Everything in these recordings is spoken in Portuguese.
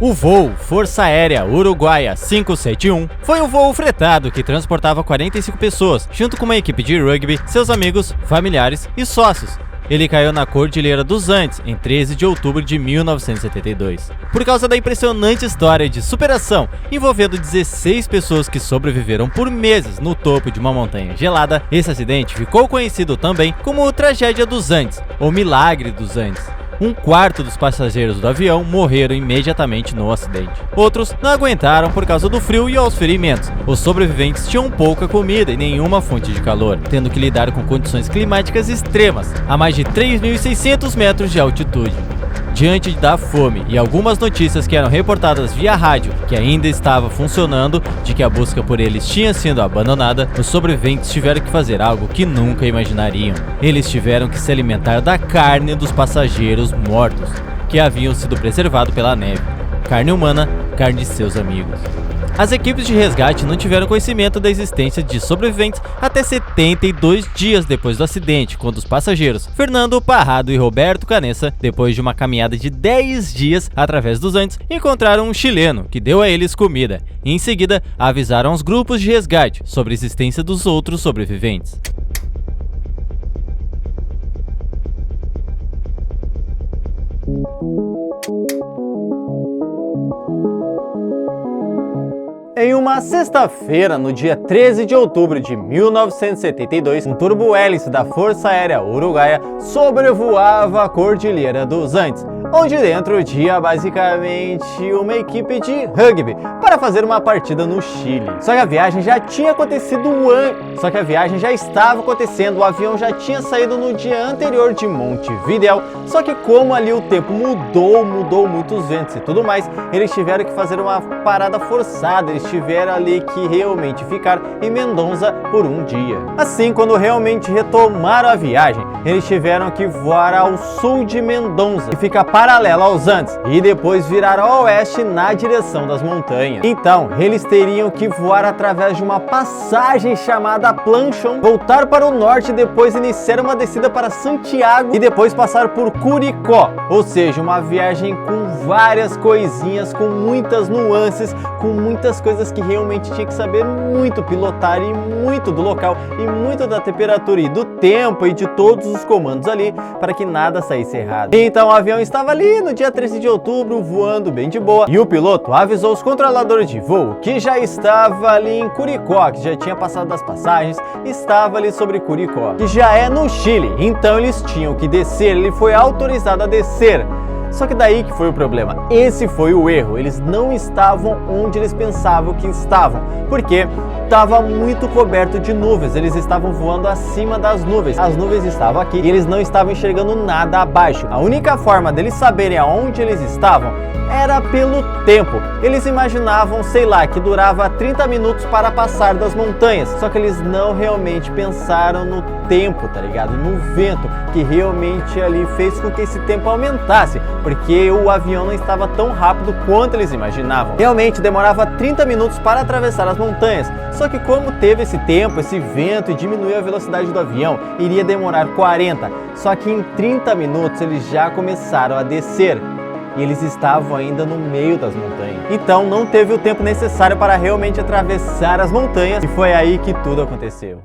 O voo Força Aérea Uruguaia 571 foi um voo fretado que transportava 45 pessoas, junto com uma equipe de rugby, seus amigos, familiares e sócios. Ele caiu na Cordilheira dos Andes em 13 de outubro de 1972. Por causa da impressionante história de superação envolvendo 16 pessoas que sobreviveram por meses no topo de uma montanha gelada, esse acidente ficou conhecido também como a Tragédia dos Andes, ou Milagre dos Andes. Um quarto dos passageiros do avião morreram imediatamente no acidente. Outros não aguentaram por causa do frio e aos ferimentos. Os sobreviventes tinham pouca comida e nenhuma fonte de calor, tendo que lidar com condições climáticas extremas, a mais de 3.600 metros de altitude. Diante da fome e algumas notícias que eram reportadas via rádio que ainda estava funcionando, de que a busca por eles tinha sido abandonada, os sobreviventes tiveram que fazer algo que nunca imaginariam. Eles tiveram que se alimentar da carne dos passageiros mortos, que haviam sido preservados pela neve. Carne humana, carne de seus amigos. As equipes de resgate não tiveram conhecimento da existência de sobreviventes até 72 dias depois do acidente, quando os passageiros Fernando Parrado e Roberto Canessa, depois de uma caminhada de 10 dias através dos Andes, encontraram um chileno que deu a eles comida e em seguida avisaram aos grupos de resgate sobre a existência dos outros sobreviventes. Em uma sexta-feira, no dia 13 de outubro de 1972, um turbo-hélice da Força Aérea Uruguaia sobrevoava a Cordilheira dos Andes, onde dentro tinha basicamente uma equipe de rugby para fazer uma partida no Chile. Só que a viagem já tinha acontecido estava acontecendo, o avião já tinha saído no dia anterior de Montevidéu, só que como ali o tempo mudou muitos ventos e tudo mais, eles tiveram que fazer uma parada forçada, eles tiveram ali que realmente ficar em Mendonça por um dia. Assim, quando realmente retomaram a viagem, eles tiveram que voar ao sul de Mendonça, que fica paralela aos Andes, e depois virar ao oeste na direção das montanhas. Então, eles teriam que voar através de uma passagem chamada Planchon, voltar para o norte e depois iniciar uma descida para Santiago e depois passar por Curicó, ou seja, uma viagem com várias coisinhas, com muitas nuances, com muitas coisas que realmente tinha que saber muito pilotar e muito do local e muito da temperatura e do tempo e de todos os comandos ali para que nada saísse errado. Então o avião estava ali no dia 13 de outubro voando bem de boa e o piloto avisou os controladores de voo que já estava ali em Curicó, que já tinha passado das passagens, estava ali sobre Curicó, que já é no Chile, então eles tinham que descer, ele foi autorizado a descer. Só que daí que foi o problema, esse foi o erro, eles não estavam onde eles pensavam que estavam, porque estava muito coberto de nuvens, eles estavam voando acima das nuvens, as nuvens estavam aqui e eles não estavam enxergando nada abaixo. A única forma deles saberem aonde eles estavam era pelo tempo. Eles imaginavam, sei lá, que durava 30 minutos para passar das montanhas, só que eles não realmente pensaram no tempo, tá ligado? No vento, que realmente ali fez com que esse tempo aumentasse, porque o avião não estava tão rápido quanto eles imaginavam. Realmente demorava 30 minutos para atravessar as montanhas, só que como teve esse tempo, esse vento e diminuiu a velocidade do avião, iria demorar 40, só que em 30 minutos eles já começaram a descer. E eles estavam ainda no meio das montanhas. Então não teve o tempo necessário para realmente atravessar as montanhas e foi aí que tudo aconteceu.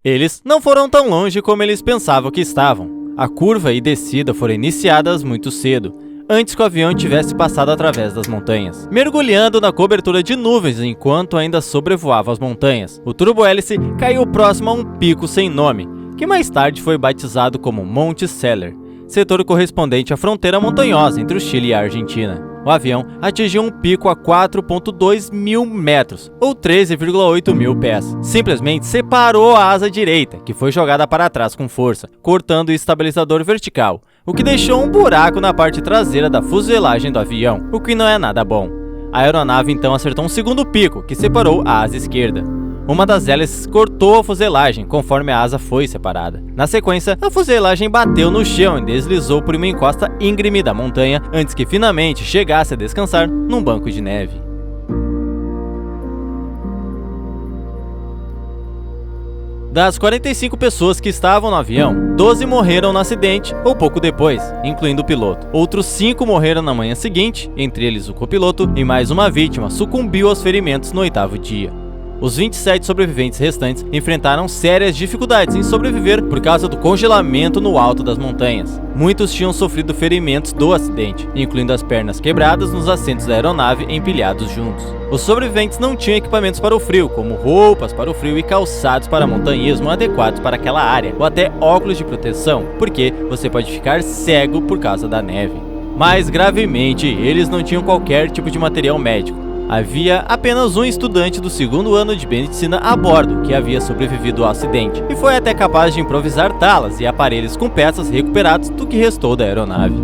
Eles não foram tão longe como eles pensavam que estavam. A curva e descida foram iniciadas muito cedo, antes que o avião tivesse passado através das montanhas, mergulhando na cobertura de nuvens enquanto ainda sobrevoava as montanhas. O turbo-hélice caiu próximo a um pico sem nome, que mais tarde foi batizado como Monte Seller, setor correspondente à fronteira montanhosa entre o Chile e a Argentina. O avião atingiu um pico a 4.2 mil metros, ou 13,8 mil pés. Simplesmente separou a asa direita, que foi jogada para trás com força, cortando o estabilizador vertical, o que deixou um buraco na parte traseira da fuselagem do avião, o que não é nada bom. A aeronave então acertou um segundo pico, que separou a asa esquerda. Uma das hélices cortou a fuselagem conforme a asa foi separada. Na sequência, a fuselagem bateu no chão e deslizou por uma encosta íngreme da montanha antes que finalmente chegasse a descansar num banco de neve. Das 45 pessoas que estavam no avião, 12 morreram no acidente ou pouco depois, incluindo o piloto. Outros 5 morreram na manhã seguinte, entre eles o copiloto, e mais uma vítima sucumbiu aos ferimentos no 8º dia. Os 27 sobreviventes restantes enfrentaram sérias dificuldades em sobreviver por causa do congelamento no alto das montanhas. Muitos tinham sofrido ferimentos do acidente, incluindo as pernas quebradas nos assentos da aeronave empilhados juntos. Os sobreviventes não tinham equipamentos para o frio, como roupas para o frio e calçados para montanhismo adequados para aquela área, ou até óculos de proteção, porque você pode ficar cego por causa da neve. Mais gravemente, eles não tinham qualquer tipo de material médico. Havia apenas um estudante do 2º ano de medicina a bordo que havia sobrevivido ao acidente e foi até capaz de improvisar talas e aparelhos com peças recuperados do que restou da aeronave.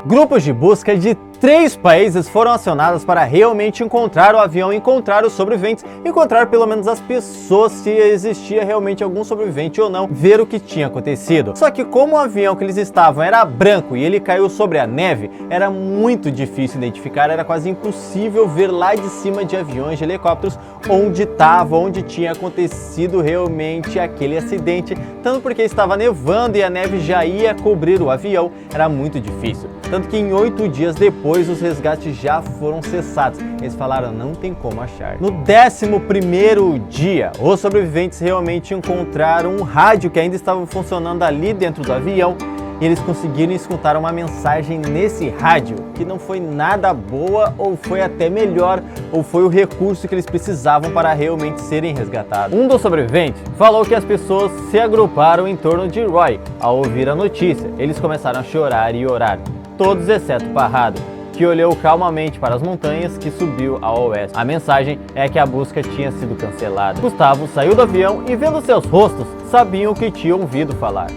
Grupos de busca de 3 países foram acionados para realmente encontrar o avião, encontrar os sobreviventes, encontrar pelo menos as pessoas, se existia realmente algum sobrevivente ou não, ver o que tinha acontecido. Só que como o avião que eles estavam era branco e ele caiu sobre a neve, era muito difícil identificar, era quase impossível ver lá de cima de aviões, de helicópteros, onde tinha acontecido realmente aquele acidente, tanto porque estava nevando e a neve já ia cobrir o avião, era muito difícil. Tanto que em 8 dias depois os resgates já foram cessados. Eles falaram, não tem como achar. No 11º dia, os sobreviventes realmente encontraram um rádio que ainda estava funcionando ali dentro do avião. E eles conseguiram escutar uma mensagem nesse rádio, que não foi nada boa, ou foi até melhor, ou foi o recurso que eles precisavam para realmente serem resgatados. Um dos sobreviventes falou que as pessoas se agruparam em torno de Roy ao ouvir a notícia. Eles começaram a chorar e orar, todos exceto Parrado, que olhou calmamente para as montanhas que subiu ao oeste. A mensagem é que a busca tinha sido cancelada. Gustavo saiu do avião e, vendo seus rostos, sabiam o que tinham ouvido falar.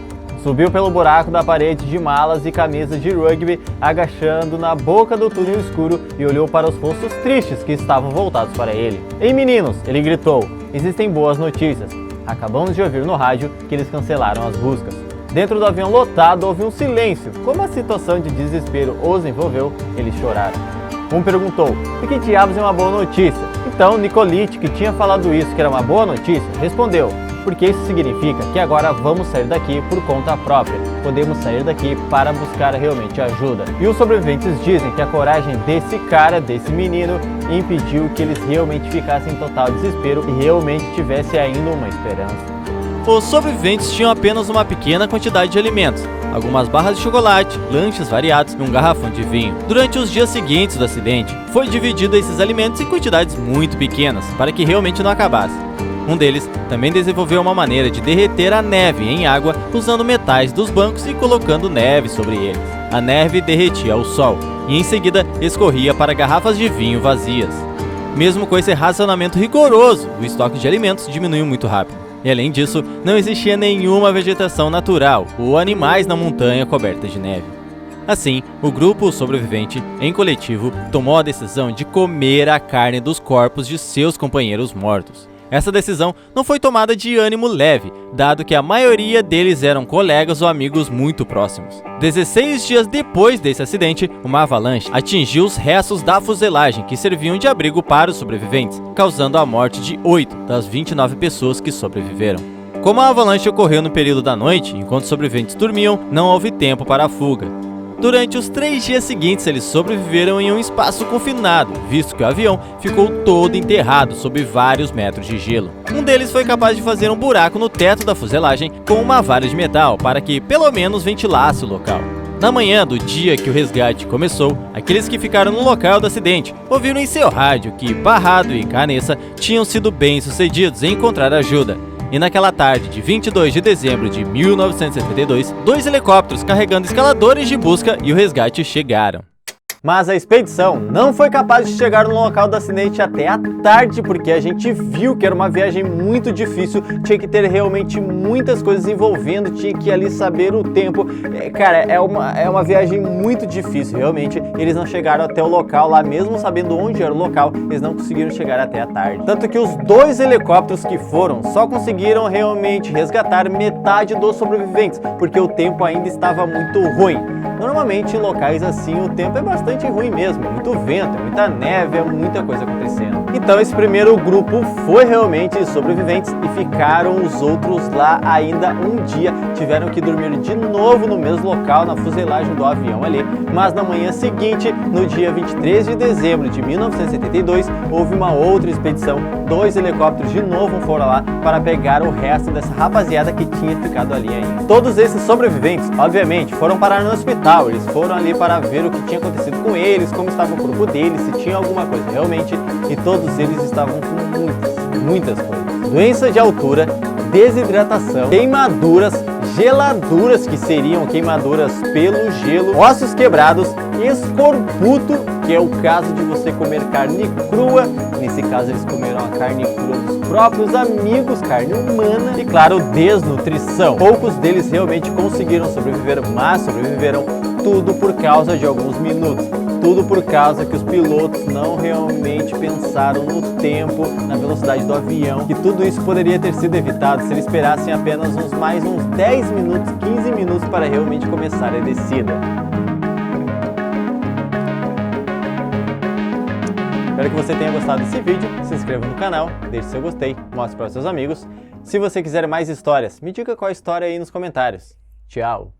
Subiu pelo buraco da parede de malas e camisas de rugby, agachando na boca do túnel escuro e olhou para os rostos tristes que estavam voltados para ele. Ei meninos, ele gritou, existem boas notícias. Acabamos de ouvir no rádio que eles cancelaram as buscas. Dentro do avião lotado houve um silêncio. Como a situação de desespero os envolveu, eles choraram. Um perguntou, o que diabos é uma boa notícia? Então Nicolite, que tinha falado isso que era uma boa notícia, respondeu, porque isso significa que agora vamos sair daqui por conta própria. Podemos sair daqui para buscar realmente ajuda. E os sobreviventes dizem que a coragem desse cara, desse menino, impediu que eles realmente ficassem em total desespero e realmente tivesse ainda uma esperança. Os sobreviventes tinham apenas uma pequena quantidade de alimentos, algumas barras de chocolate, lanches variados e um garrafão de vinho. Durante os dias seguintes do acidente, foi dividido esses alimentos em quantidades muito pequenas, para que realmente não acabasse. Um deles também desenvolveu uma maneira de derreter a neve em água usando metais dos bancos e colocando neve sobre eles. A neve derretia ao sol e em seguida escorria para garrafas de vinho vazias. Mesmo com esse racionamento rigoroso, o estoque de alimentos diminuiu muito rápido. E além disso, não existia nenhuma vegetação natural ou animais na montanha coberta de neve. Assim, o grupo sobrevivente, em coletivo, tomou a decisão de comer a carne dos corpos de seus companheiros mortos. Essa decisão não foi tomada de ânimo leve, dado que a maioria deles eram colegas ou amigos muito próximos. 16 dias depois desse acidente, uma avalanche atingiu os restos da fuselagem que serviam de abrigo para os sobreviventes, causando a morte de 8 das 29 pessoas que sobreviveram. Como a avalanche ocorreu no período da noite, enquanto os sobreviventes dormiam, não houve tempo para a fuga. Durante os 3 dias seguintes, eles sobreviveram em um espaço confinado, visto que o avião ficou todo enterrado sob vários metros de gelo. Um deles foi capaz de fazer um buraco no teto da fuselagem com uma vara de metal para que pelo menos ventilasse o local. Na manhã do dia que o resgate começou, aqueles que ficaram no local do acidente ouviram em seu rádio que Parrado e Canessa tinham sido bem-sucedidos em encontrar ajuda. E naquela tarde de 22 de dezembro de 1972, 2 helicópteros carregando escaladores de busca e o resgate chegaram. Mas a expedição não foi capaz de chegar no local do acidente até a tarde, porque a gente viu que era uma viagem muito difícil, tinha que ter realmente muitas coisas envolvendo, tinha que ali saber o tempo. Cara, é uma viagem muito difícil, realmente. Eles não chegaram até o local lá, mesmo sabendo onde era o local, eles não conseguiram chegar até a tarde. Tanto que os 2 helicópteros que foram só conseguiram realmente resgatar metade dos sobreviventes, porque o tempo ainda estava muito ruim. Normalmente em locais assim o tempo é bastante ruim mesmo, é muito vento, é muita neve, é muita coisa acontecendo. Então esse primeiro grupo foi realmente sobreviventes e ficaram os outros lá ainda um dia. Tiveram que dormir de novo no mesmo local, na fuselagem do avião ali. Mas na manhã seguinte, no dia 23 de dezembro de 1972, houve uma outra expedição. 2 helicópteros de novo foram lá para pegar o resto dessa rapaziada que tinha ficado ali ainda. Todos esses sobreviventes, obviamente, foram parar no hospital. Eles foram ali para ver o que tinha acontecido com eles, como estava o corpo deles, se tinha alguma coisa realmente. E todos eles estavam com muitas coisas. Doença de altura, desidratação, queimaduras, geladuras, que seriam queimaduras pelo gelo, ossos quebrados, escorbuto, que é o caso de você comer carne crua. Nesse caso eles comeram a carne crua dos próprios amigos, carne humana, e claro, desnutrição. Poucos deles realmente conseguiram sobreviver, mas sobreviveram tudo por causa de alguns minutos. Tudo por causa que os pilotos não realmente pensaram no tempo, na velocidade do avião, e tudo isso poderia ter sido evitado se eles esperassem apenas mais uns 10 minutos, 15 minutos para realmente começar a descida. Espero que você tenha gostado desse vídeo, se inscreva no canal, deixe seu gostei, mostre para os seus amigos. Se você quiser mais histórias, me diga qual a história aí nos comentários. Tchau!